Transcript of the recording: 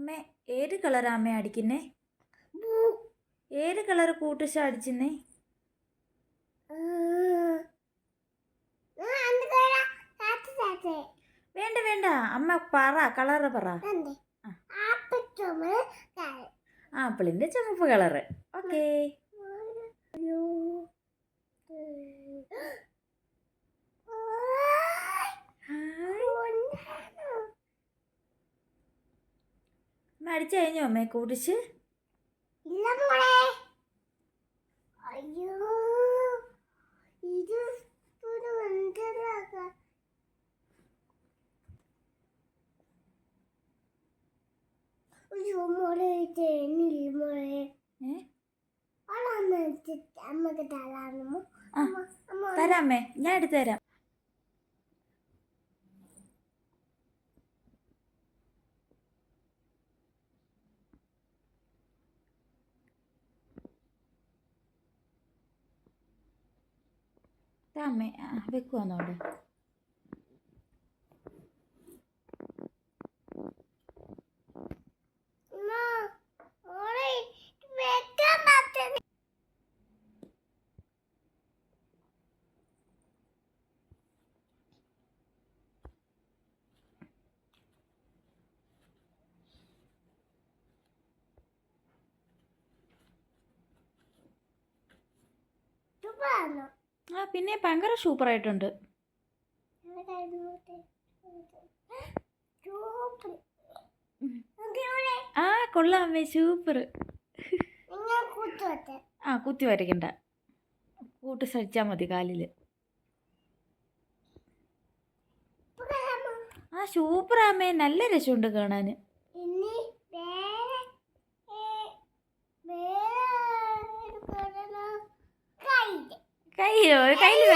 അമ്മേ ഏത് കളറാ അമ്മ അടിക്കുന്നേ? ഏത് കളർ കൂട്ടിച്ച അടിച്ചിന്നേ? വേണ്ട വേണ്ട അമ്മ പറ, കളറ് പറ. ആപ്പിളിന്റെ ചുമപ്പ് കളറ്. ഓക്കേ. അമ്മ അടിച്ചു കഴിഞ്ഞോ അമ്മേ കൂട്ടിച്ച്? തരാമേ, ഞാൻ എടുത്തു തരാം. അമ്മേ വെക്കുവാന്നോ അവിടെ? ആ പിന്നെ ഭയങ്കര സൂപ്പറായിട്ടുണ്ട്. ആ കൊള്ളാം അമ്മേ, സൂപ്പർ. ആ കുത്തി വരയ്ക്കണ്ട, കൂട്ടി സഹിച്ചാൽ മതി കാലില്. ആ സൂപ്പറാമ്മേ, നല്ല രസമുണ്ട് കാണാന്. കയ്യോ കയ്യിൽ